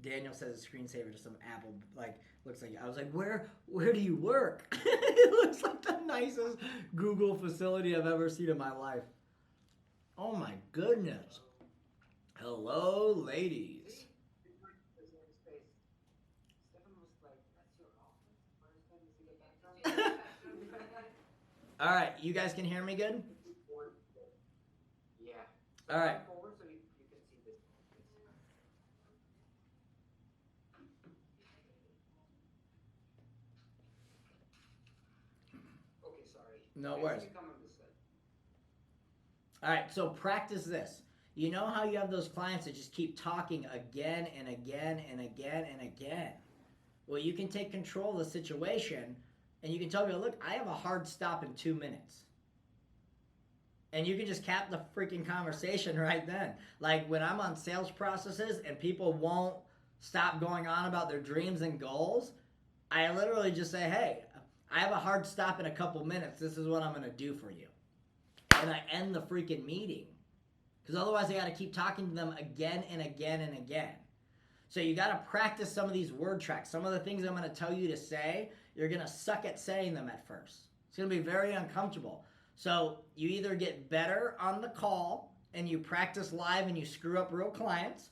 Daniel says a screensaver to some Apple, like, looks like, I was like, where do you work? It looks like the nicest Google facility I've ever seen in my life. Oh my goodness. Hello, ladies. All right, you guys can hear me good? Yeah. All right. Forward so you can see this. Okay, sorry. No I worries. see you come on this side. All right, so practice this. You know how you have those clients that just keep talking again and again and again and again? Well, you can take control of the situation and you can tell people, look, I have a hard stop in 2 minutes. And you can just cap the freaking conversation right then. Like when I'm on sales processes and people won't stop going on about their dreams and goals, I literally just say, hey, I have a hard stop in a couple minutes. This is what I'm going to do for you. And I end the freaking meeting. Because otherwise I got to keep talking to them again and again and again. So you got to practice some of these word tracks. Some of the things I'm going to tell you to say, you're going to suck at saying them at first. It's going to be very uncomfortable. So you either get better on the call and you practice live and you screw up real clients,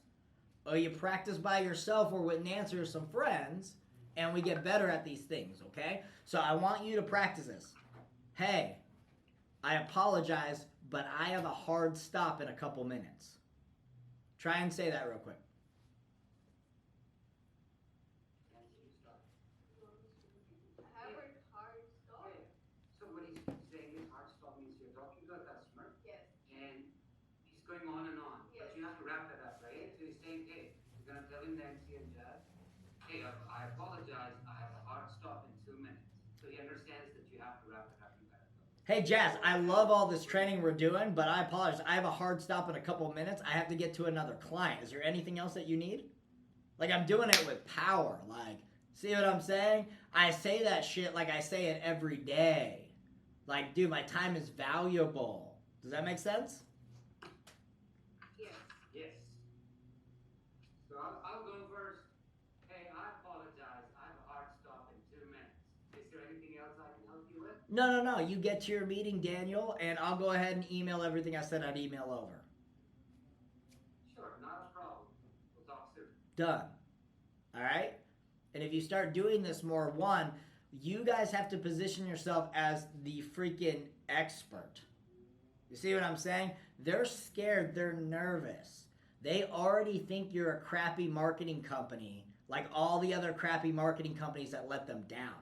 or you practice by yourself or with Nancy or some friends and we get better at these things, okay? So I want you to practice this. Hey, I apologize, but I have a hard stop in a couple minutes. Try and say that real quick. I have a hard stop. Okay. So what he's saying is hard stop means you're talking to a customer. Yes. And he's going on and on. Yes. But you have to wrap that up, right? So he's saying, hey, you're going to tell him Nancy and Jazz, hey, I apologize, I have a hard stop in 2 minutes. So he understands that you have to wrap it up. You gotta go. Hey, Jazz, I love all this training we're doing, but I apologize. I have a hard stop in a couple minutes. I have to get to another client. Is there anything else that you need? Like, I'm doing it with power. Like, see what I'm saying? I say that shit like I say it every day. Like, dude, my time is valuable. Does that make sense? Yes. Yes. So I'll go first. Hey, I apologize. I have a hard stop in 2 minutes. Is there anything else I can help you with? No. You get to your meeting, Daniel, and I'll go ahead and email everything I said I'd email over. Sure, not a problem. We'll talk soon. Done. All right? And if you start doing this more, one, you guys have to position yourself as the freaking expert. You see what I'm saying? They're scared. They're nervous. They already think you're a crappy marketing company, like all the other crappy marketing companies that let them down.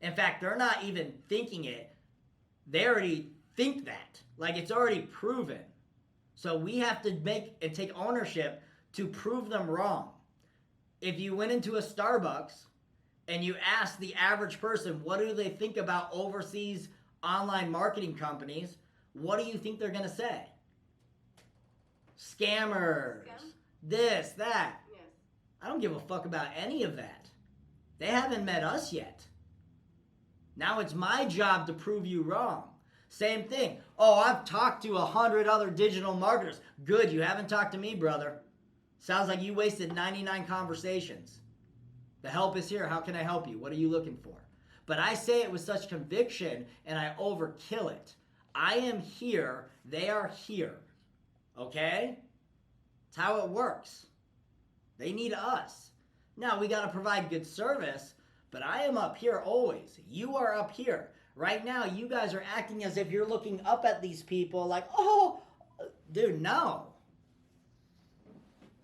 In fact, they're not even thinking it. They already think that. Like, it's already proven. So we have to make and take ownership to prove them wrong. If you went into a Starbucks and you asked the average person, what do they think about overseas online marketing companies? What do you think they're going to say? Scammers. Scam? This, that. Yes. I don't give a fuck about any of that. They haven't met us yet. Now it's my job to prove you wrong. Same thing. Oh, I've talked to 100 other digital marketers. Good, you haven't talked to me, brother. Sounds like you wasted 99 conversations. The help is here. How can I help you? What are you looking for? But I say it with such conviction and I overkill it. I am here. They are here. Okay? It's how it works. They need us. Now, we got to provide good service, but I am up here always. You are up here. Right now, you guys are acting as if you're looking up at these people like, oh, dude, no.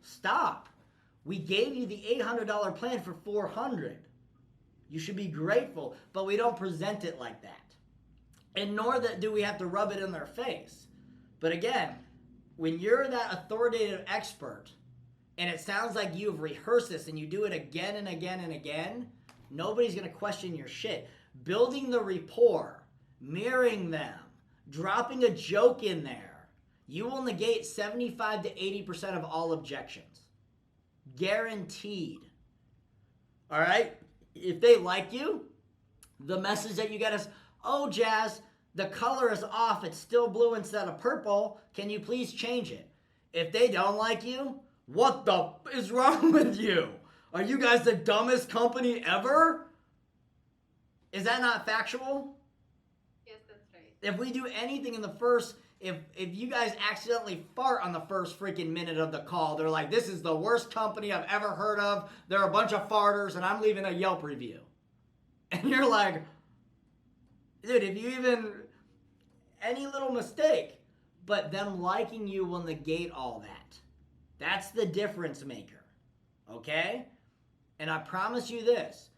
Stop. We gave you the $800 plan for $400. You should be grateful, but we don't present it like that. And nor that do we have to rub it in their face. But again, when you're that authoritative expert, and it sounds like you've rehearsed this and you do it again and again and again, nobody's going to question your shit. Building the rapport, mirroring them, dropping a joke in there, you will negate 75 to 80% of all objections. Guaranteed. All right? If they like you, the message that you get is, oh, Jazz, the color is off. It's still blue instead of purple. Can you please change it? If they don't like you, what the is wrong with you? Are you guys the dumbest company ever? Is that not factual? Yes, that's right. If we do anything in the first, if you guys accidentally fart on the first freaking minute of the call, they're like, this is the worst company I've ever heard of. They're a bunch of farters, and I'm leaving a Yelp review. And you're like, dude, if you even, any little mistake, but them liking you will negate all that. That's the difference maker. Okay? And I promise you this,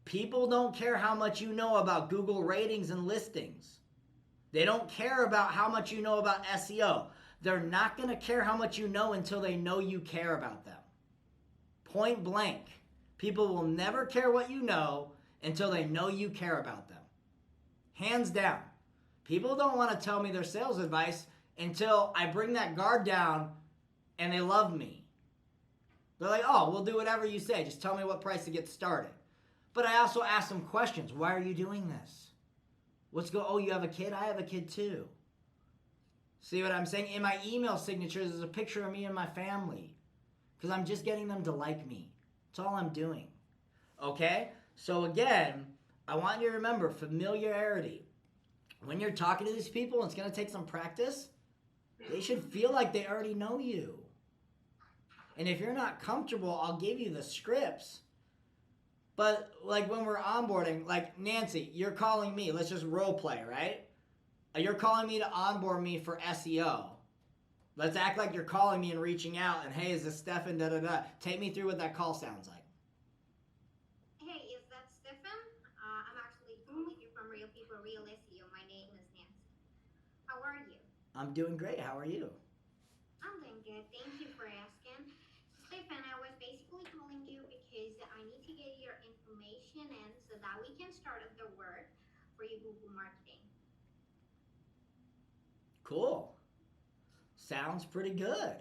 people don't care how much you know about Google ratings and listings. They don't care about how much you know about SEO. They're not going to care how much you know until they know you care about them. Point blank. People will never care what you know until they know you care about them. Hands down. People don't want to tell me their sales advice until I bring that guard down and they love me. They're like, oh, we'll do whatever you say. Just tell me what price to get started. But I also ask them questions. Why are you doing this? Oh, you have a kid? I have a kid too. See what I'm saying? In my email signatures is a picture of me and my family. Because I'm just getting them to like me. That's all I'm doing. Okay? So again, I want you to remember familiarity. When you're talking to these people, and it's going to take some practice, they should feel like they already know you. And if you're not comfortable, I'll give you the scripts. But like when we're onboarding, like Nancy, you're calling me. Let's just role play, right? You're calling me to onboard me for SEO. Let's act like you're calling me and reaching out and, hey, is this Stefan, da-da-da. Take me through what that call sounds like. Hey, is that Stefan? I'm actually calling you from Real People, Real SEO. My name is Nancy. How are you? I'm doing great. How are you? I'm doing good. Thank you for asking. Stefan, I was basically calling you because I need to get your information in so that we can start the work for your Google marketing. Cool. Sounds pretty good.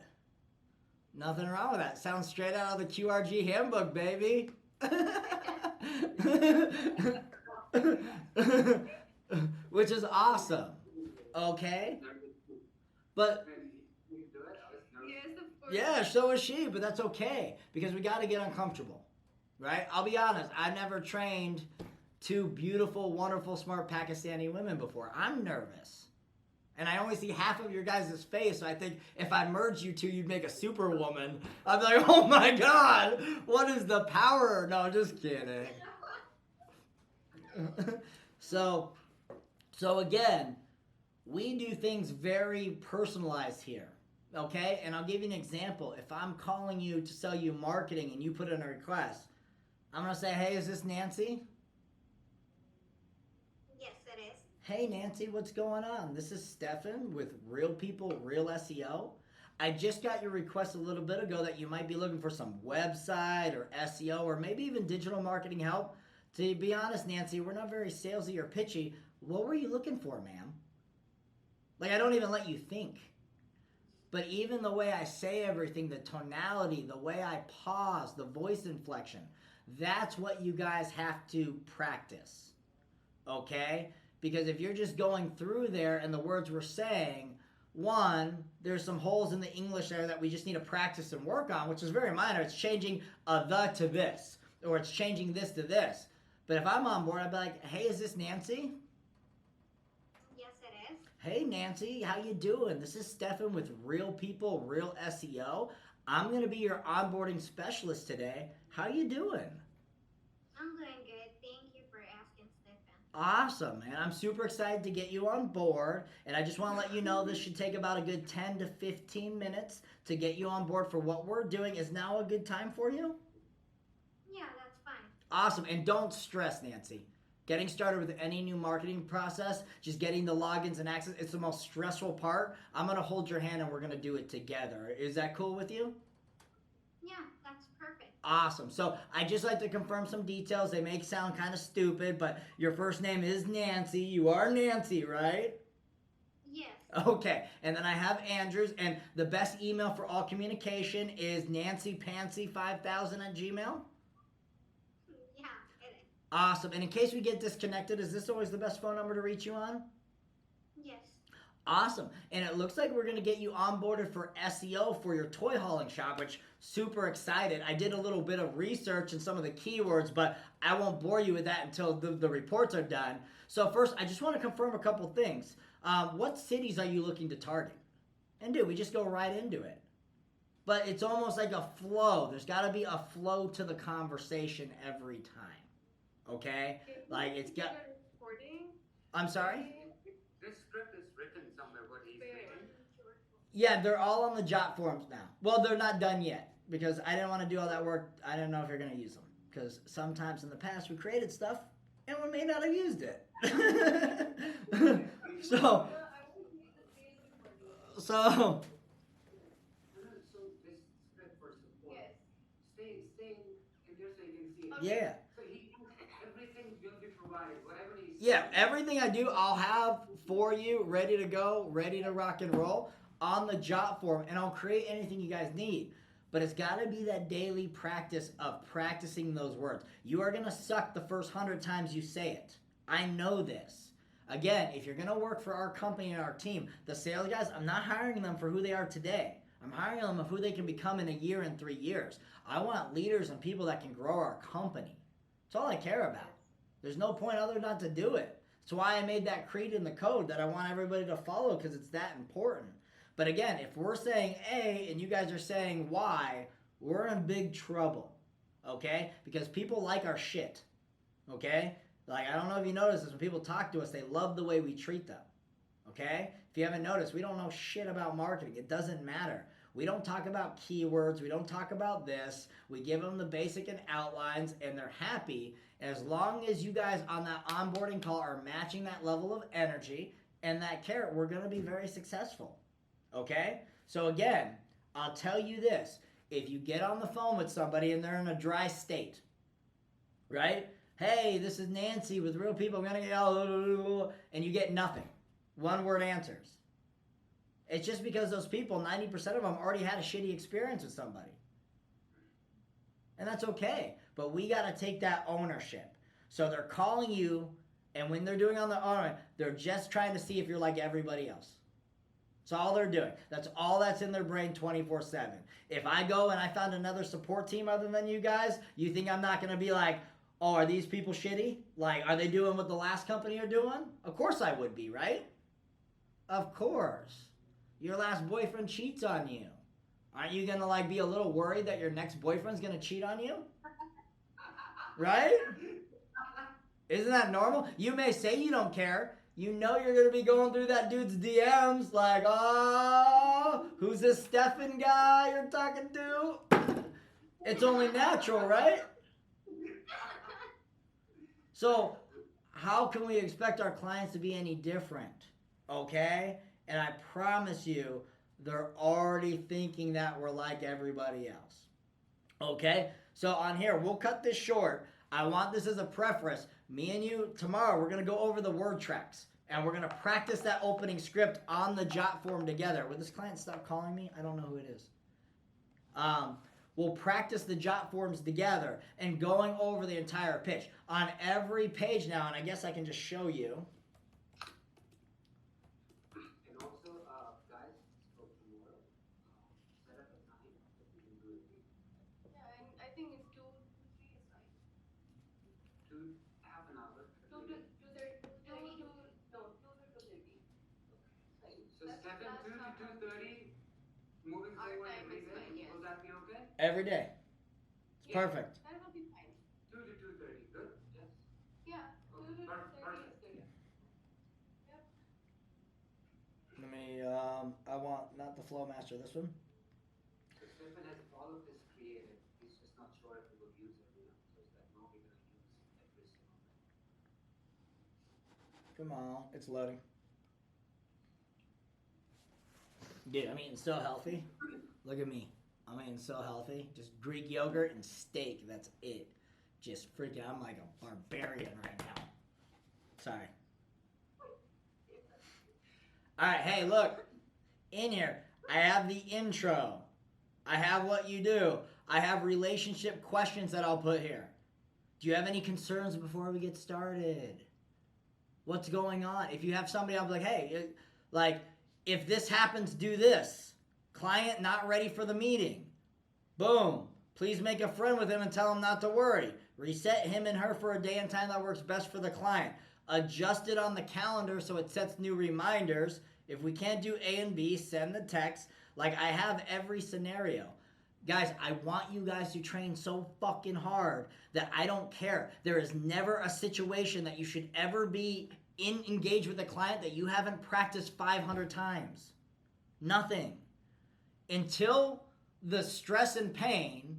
Nothing wrong with that. Sounds straight out of the QRG handbook, baby. Which is awesome. Okay? But You do it? I was nervous. Yes, of course. yeah, so is she, but that's okay because we got to get uncomfortable, right? I'll be honest, I've never trained two beautiful, wonderful, smart Pakistani women before. I'm nervous. And I only see half of your guys' face, so I think if I merged you two, you'd make a superwoman. I'd be like, oh my God, what is the power? No, just kidding. So again, we do things very personalized here. Okay, and I'll give you an example. If I'm calling you to sell you marketing and you put in a request, I'm going to say, hey, is this Nancy? Yes, it is. Hey, Nancy, what's going on? This is Stefan with Real People, Real SEO. I just got your request a little bit ago that you might be looking for some website or SEO or maybe even digital marketing help. To be honest, Nancy, we're not very salesy or pitchy. What were you looking for, ma'am? Like, I don't even let you think. But even the way I say everything, the tonality, the way I pause, the voice inflection, that's what you guys have to practice. Okay? Because if you're just going through there and the words we're saying, one, there's some holes in the English there that we just need to practice and work on, which is very minor. It's changing a the to this, or it's changing this to this. But if I'm on board, I'd be like, hey, is this Nancy? Yes, it is. Hey, Nancy, how you doing? This is Stefan with Real People, Real SEO. I'm going to be your onboarding specialist today. How you doing? I'm doing good. Thank you for asking, Stefan. Awesome, man. I'm super excited to get you on board. And I just want to let you know this should take about a good 10 to 15 minutes to get you on board for what we're doing. Is now a good time for you? Yeah, that's fine. Awesome. And don't stress, Nancy. Getting started with any new marketing process, just getting the logins and access, it's the most stressful part. I'm going to hold your hand and we're going to do it together. Is that cool with you? Yeah, that's perfect. Awesome. So I just like to confirm some details. They may sound kind of stupid, but your first name is Nancy. You are Nancy, right? Yes. Okay. And then I have Andrews, and the best email for all communication is nancypansy5000@gmail. Yeah, it is. Awesome. And in case we get disconnected, is this always the best phone number to reach you on? Yes. Awesome. And it looks like we're going to get you onboarded for SEO for your toy hauling shop, which super excited. I did a little bit of research and some of the keywords, but I won't bore you with that until the reports are done. So first, I just want to confirm a couple things. What cities are you looking to target? And we just go right into it. But it's almost like a flow. There's got to be a flow to the conversation every time. Okay? Like it's got... I'm sorry? This script is written somewhere, what he's saying. Yeah, they're all on the Jot forms now. Well, they're not done yet because I didn't want to do all that work. I didn't know if you're going to use them because sometimes in the past we created stuff and we may not have used it. So So this script for support. Yes. Stay in there so you can see it. yeah. So everything will be provided, whatever he's Yeah, everything I do, I'll have for you, ready to go, ready to rock and roll on the Jot form, and I'll create anything you guys need. But it's got to be that daily practice of practicing those words. You are going to suck the first 100 times you say it. I know this. Again, if you're going to work for our company and our team, the sales guys, I'm not hiring them for who they are today. I'm hiring them of who they can become in a year and 3 years. I want leaders and people that can grow our company. That's all I care about. There's no point other not to do it. That's why I made that creed in the code that I want everybody to follow because it's that important. But again, if we're saying A and you guys are saying Y, we're in big trouble, okay? Because people like our shit, okay? Like, I don't know if you noticed this, when people talk to us, they love the way we treat them, okay? If you haven't noticed, we don't know shit about marketing. It doesn't matter. We don't talk about keywords. We don't talk about this. We give them the basic and outlines, and they're happy as long as you guys on that onboarding call are matching that level of energy and that care. We're going to be very successful. Okay? So again, I'll tell you this. If you get on the phone with somebody and they're in a dry state, right? Hey, this is Nancy with Real People. I'm going to get and you get nothing. One word answers. It's just because those people, 90% of them already had a shitty experience with somebody. And that's okay. But we got to take that ownership. So they're calling you, and when they're doing on the owner, they're just trying to see if you're like everybody else. That's all they're doing. That's all that's in their brain 24/7. If I go and I found another support team other than you guys, you think I'm not going to be like, oh, are these people shitty? Like, are they doing what the last company are doing? Of course I would be, right? Of course. Your last boyfriend cheats on you. Aren't you going to like be a little worried that your next boyfriend's going to cheat on you? Right? Isn't that normal? You may say you don't care. You know you're going to be going through that dude's DMs like, oh, who's this Stefan guy you're talking to? It's only natural, right? So how can we expect our clients to be any different? Okay? And I promise you, they're already thinking that we're like everybody else. Okay? So on here, we'll cut this short. I want this as a preface. Me and you, tomorrow, we're going to go over the word tracks. And we're going to practice that opening script on the Jot form together. Will this client stop calling me? I don't know who it is. We'll practice the Jot forms together and going over the entire pitch. On every page now, and I guess I can just show you. And also, guys, so tomorrow, set up a time that we can do it. Yeah, and I think it's 2 to 3 is fine. Half an hour. 2 to 2:30. 2 to 2:30. So That's- step in that's 2 not to 2:30, moving Our forward time every is day. fine, yes. Will that be okay? Every day. It's Yeah. perfect. That will be fine. 2 to 2:30, good? Yes. Yeah, 2 to 2:30 is Perfect. good. Yep. Let me, I want not the Flow Master, this one. So Stefan has all of this created. He's just not sure if he will use it, So it's like, no, we're gonna use every single thing. Come on, it's loading. Dude, I'm eating so healthy. Look at me. I'm eating so healthy. Just Greek yogurt and steak. That's it. Just freaking, I'm like a barbarian right now. Sorry. Alright, hey, look. In here, I have the intro. I have what you do. I have relationship questions that I'll put here. Do you have any concerns before we get started? What's going on? If you have somebody, I'll be like, hey, like, if this happens, do this. Client not ready for the meeting. Boom. Please make a friend with him and tell him not to worry. Reset him and her for a day and time that works best for the client. Adjust it on the calendar so it sets new reminders. If we can't do A and B, send the text. Like, I have every scenario. Guys, I want you guys to train so fucking hard that I don't care. There is never a situation that you should ever be engaged with a client that you haven't practiced 500 times. Nothing. Until the stress and pain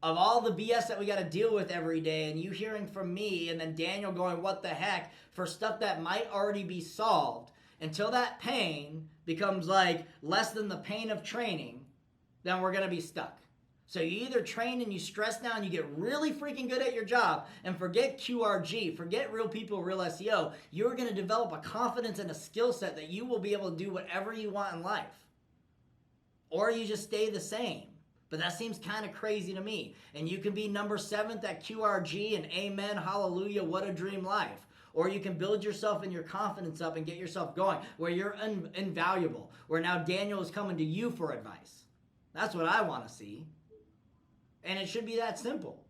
of all the BS that we got to deal with every day, and you hearing from me, and then Daniel going, what the heck, for stuff that might already be solved, until that pain becomes like less than the pain of training, then we're going to be stuck. So you either train and you stress now and you get really freaking good at your job and forget QRG, forget real people, real SEO. You're going to develop a confidence and a skill set that you will be able to do whatever you want in life. Or you just stay the same. But that seems kind of crazy to me. And you can be number 7th at QRG and amen, hallelujah, what a dream life. Or you can build yourself and your confidence up and get yourself going where you're invaluable. Where now Daniel is coming to you for advice. That's what I want to see. And it should be that simple.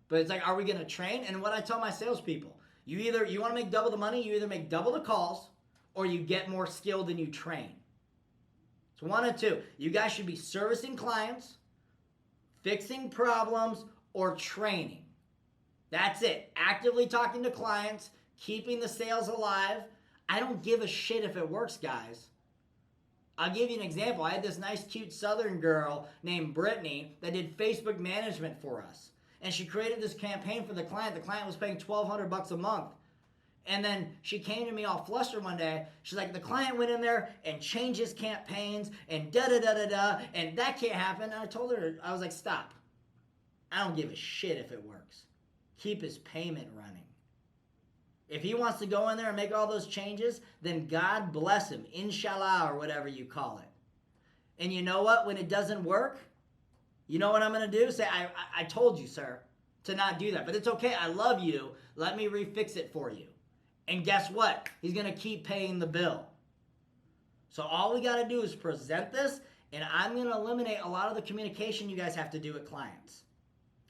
But it's like, are we going to train? And what I tell my salespeople, you want to make double the money, you either make double the calls or you get more skilled and you train. It's one of two. You guys should be servicing clients, fixing problems, or training. That's it. Actively talking to clients, keeping the sales alive. I don't give a shit if it works, guys. I'll give you an example. I had this nice, cute Southern girl named Brittany that did Facebook management for us. And she created this campaign for the client. The client was paying $1,200 a month. And then she came to me all flustered one day. She's like, the client went in there and changed his campaigns and da-da-da-da-da, and that can't happen. And I told her, I was like, stop. I don't give a shit if it works. Keep his payment running. If he wants to go in there and make all those changes, then God bless him. Inshallah, or whatever you call it. And you know what? When it doesn't work, you know what I'm going to do? Say, I told you, sir, to not do that. But it's okay. I love you. Let me refix it for you. And guess what? He's going to keep paying the bill. So all we got to do is present this, and I'm going to eliminate a lot of the communication you guys have to do with clients.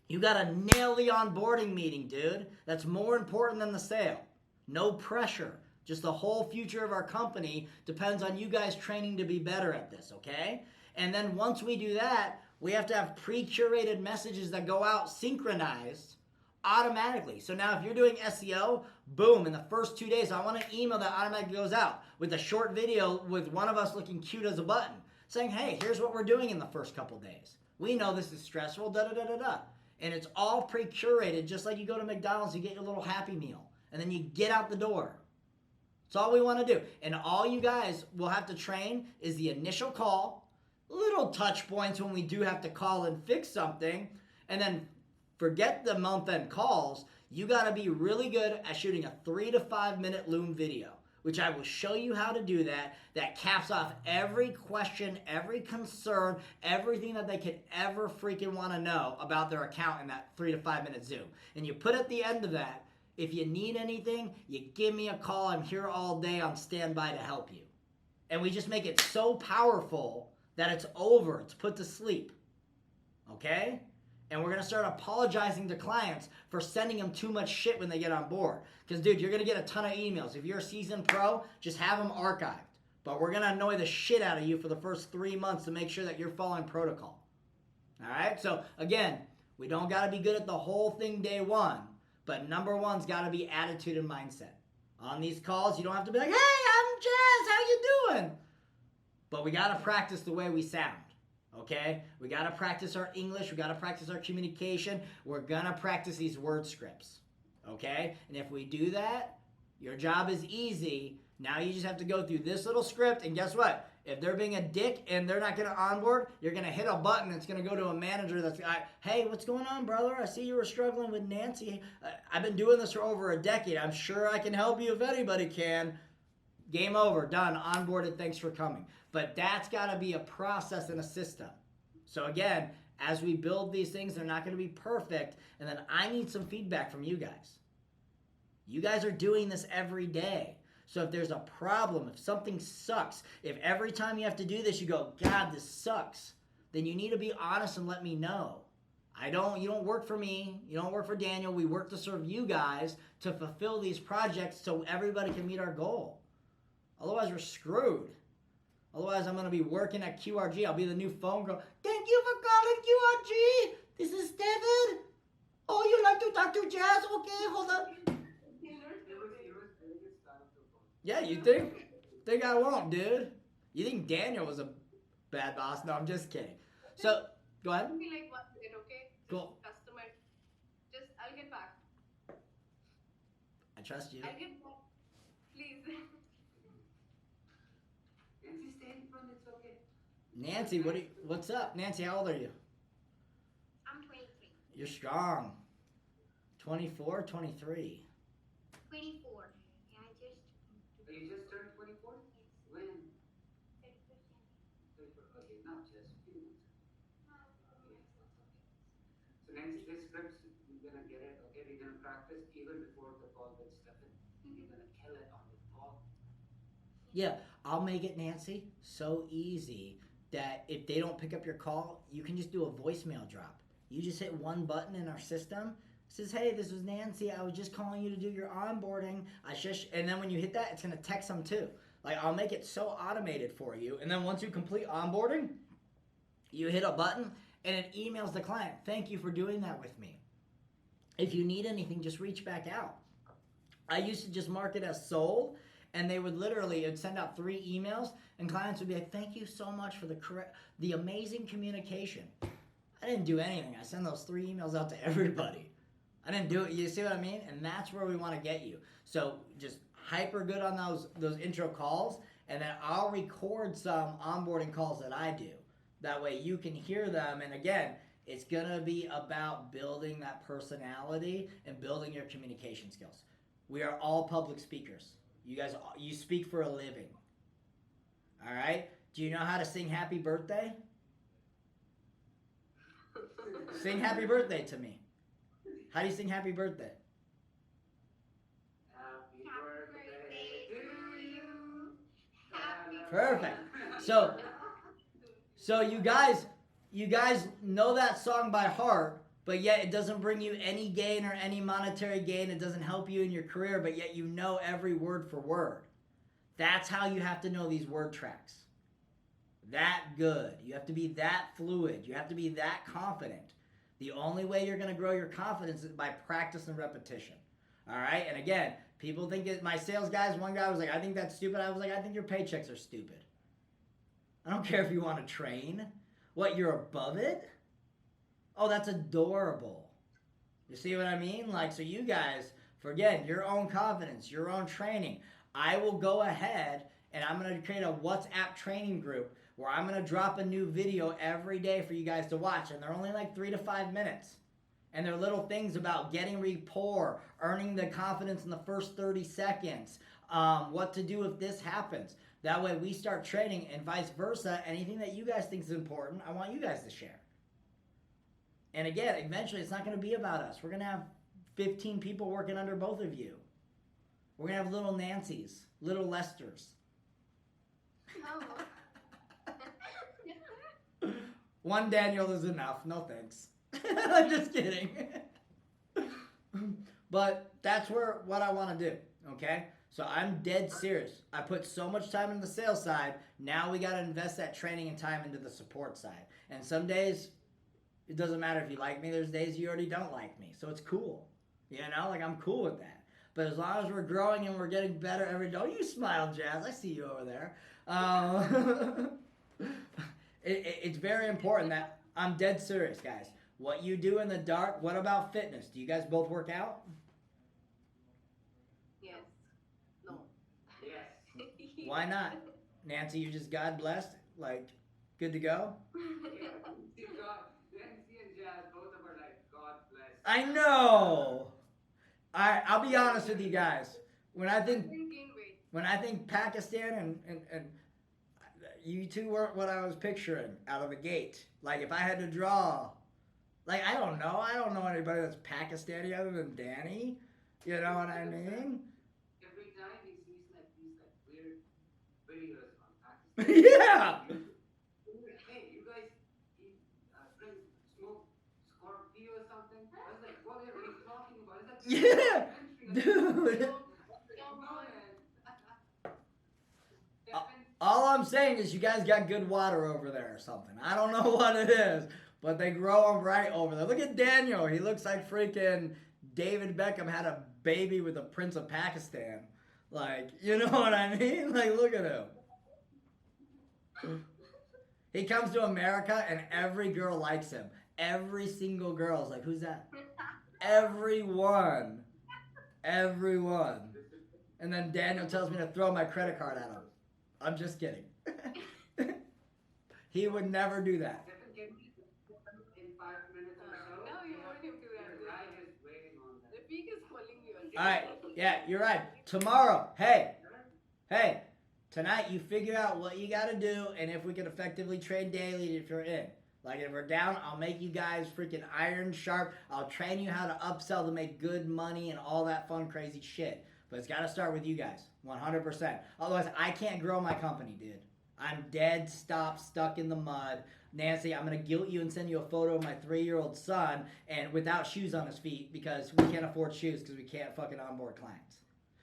You got to nail the onboarding meeting, dude. That's more important than the sale. No pressure. Just the whole future of our company depends on you guys training to be better at this, okay? And then once we do that, we have to have pre-curated messages that go out synchronized automatically. So now if you're doing SEO, boom, in the first 2 days, I want an email that automatically goes out with a short video with one of us looking cute as a button saying, hey, here's what we're doing in the first couple days. We know this is stressful, da-da-da-da-da. And it's all pre-curated, just like you go to McDonald's, you get your little Happy Meal, and then you get out the door. That's all we want to do. And all you guys will have to train is the initial call, little touch points when we do have to call and fix something, and then forget the month-end calls. You got to be really good at shooting a 3 to 5 minute Loom video, which I will show you how to do that caps off every question, every concern, everything that they could ever freaking want to know about their account in that 3 to 5 minute Zoom. And you put at the end of that, if you need anything, you give me a call. I'm here all day on standby to help you. And we just make it so powerful that it's over. It's put to sleep. Okay? And we're going to start apologizing to clients for sending them too much shit when they get on board. Because, dude, you're going to get a ton of emails. If you're a seasoned pro, just have them archived. But we're going to annoy the shit out of you for the first 3 months to make sure that you're following protocol. All right? So, again, we don't got to be good at the whole thing day one. But number one's got to be attitude and mindset. On these calls, you don't have to be like, hey, I'm Jazz. How you doing? But we got to practice the way we sound. Okay? We got to practice our English. We got to practice our communication. We're going to practice these word scripts. Okay? And if we do that, your job is easy. Now you just have to go through this little script. And guess what? If they're being a dick and they're not going to onboard, you're going to hit a button. It's going to go to a manager that's like, hey, what's going on, brother? I see you were struggling with Nancy. I've been doing this for over a decade. I'm sure I can help you if anybody can. Game over. Done. Onboarded. Thanks for coming. But that's got to be a process and a system. So again, as we build these things, they're not going to be perfect. And then I need some feedback from you guys. You guys are doing this every day. So if there's a problem, if something sucks, if every time you have to do this you go, God, this sucks, then you need to be honest and let me know. You don't work for me, you don't work for Daniel, we work to serve you guys to fulfill these projects so everybody can meet our goal. Otherwise we're screwed. Otherwise I'm going to be working at QRG, I'll be the new phone girl. Thank you for calling QRG, this is David. Oh, you like to talk to Jazz? Okay, hold on. Yeah, you think I won't, dude? You think Daniel was a bad boss? No, I'm just kidding. So, go ahead. Be like 1 minute, okay? Cool. Customer. Just, I'll get back. I trust you. I'll get back. Please. Nancy, stay in front, it's okay. Nancy, what's up? Nancy, how old are you? I'm 23. You're strong. 24, 23. 24. Yeah, I just. Oh, you just turned 24? When? 31st Okay, not just few months. So Nancy, this script, we're gonna get it, okay? We're gonna practice even before the call with Stefan. You're gonna kill it on the call. Yeah, I'll make it, Nancy, so easy that if they don't pick up your call, you can just do a voicemail drop. You just hit one button in our system. It says, hey, this is Nancy. I was just calling you to do your onboarding. And then when you hit that, it's going to text them too. Like, I'll make it so automated for you. And then once you complete onboarding, you hit a button and it emails the client. Thank you for doing that with me. If you need anything, just reach back out. I used to just mark it as sold, and they would literally, it'd send out 3 emails, and clients would be like, thank you so much for the amazing communication. I didn't do anything. I sent those 3 emails out to everybody. I didn't do it. You see what I mean? And that's where we want to get you. So just hyper good on those intro calls, and then I'll record some onboarding calls that I do. That way you can hear them. And again, it's going to be about building that personality and building your communication skills. We are all public speakers. You speak for a living. All right? Do you know how to sing happy birthday? Sing happy birthday to me. How do you sing happy birthday? Happy Happy birthday birthday to you. Happy Perfect. So you guys know that song by heart, but yet it doesn't bring you any gain or any monetary gain. It doesn't help you in your career, but yet you know every word for word. That's how you have to know these word tracks. That good. You have to be that fluid. You have to be that confident. The only way you're going to grow your confidence is by practice and repetition. All right? And again, people think that my sales guys, one guy was like, I think that's stupid. I was like, I think your paychecks are stupid. I don't care if you want to train. What, you're above it? Oh, that's adorable. You see what I mean? Like, so you guys, for again, your own confidence, your own training. I will go ahead and I'm going to create a WhatsApp training group where I'm going to drop a new video every day for you guys to watch. And they're only like 3 to 5 minutes. And they're little things about getting rapport, earning the confidence in the first 30 seconds, what to do if this happens. That way we start training, and vice versa. Anything that you guys think is important, I want you guys to share. And again, eventually it's not going to be about us. We're going to have 15 people working under both of you. We're going to have little Nancys, little Lesters. Oh. One Daniel is enough. No thanks. I'm just kidding. But that's what I want to do, okay? So I'm dead serious. I put so much time in the sales side. Now we got to invest that training and time into the support side. And some days, it doesn't matter if you like me. There's days you already don't like me. So it's cool. You know, like I'm cool with that. But as long as we're growing and we're getting better every day. Oh, you smile, Jazz. I see you over there. It's very important that I'm dead serious, guys. What you do in the dark, what about fitness? Do you guys both work out? Yes. No. Yes. Why not? Nancy, you just God blessed? Like, good to go? Yeah. See, God, Nancy and Jazz, both of are like, God bless. I know! I'll be honest with you guys. When I think Gain weight. Pakistan and you two weren't what I was picturing out of the gate. Like, if I had to draw, like, I don't know anybody that's Pakistani other than Danny. You know what I mean? Every time he's like, videos on Pakistan. Yeah. Hey, you guys eat, drink, smoke Scorpio or something? I was like, what are you talking about? Is that Yeah, dude. All I'm saying is you guys got good water over there or something. I don't know what it is, but they grow them right over there. Look at Daniel. He looks like freaking David Beckham had a baby with the Prince of Pakistan. Like, you know what I mean? Like, look at him. He comes to America and every girl likes him. Every single girl is like, who's that? Everyone. Everyone. And then Daniel tells me to throw my credit card at him. I'm just kidding. He would never do that. In 5 minutes or so. No, you want him to Raj is waiting on that. Rafiq is calling you again. All right. Yeah, you're right. Tomorrow, hey, tonight you figure out what you got to do and if we can effectively trade daily if you're in. Like if we're down, I'll make you guys freaking iron sharp. I'll train you how to upsell to make good money and all that fun, crazy shit. But it's got to start with you guys, 100%. Otherwise, I can't grow my company, dude. I'm dead, stuck in the mud. Nancy, I'm going to guilt you and send you a photo of my 3-year-old son and without shoes on his feet because we can't afford shoes because we can't fucking onboard clients.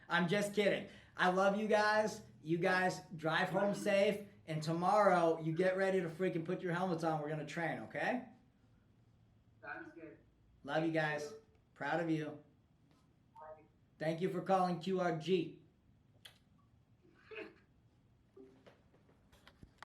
I'm just kidding. I love you guys. You guys drive home safe. And tomorrow, you get ready to freaking put your helmets on. We're going to train, okay? Sounds good. Love you guys. Proud of you. Thank you for calling QRG.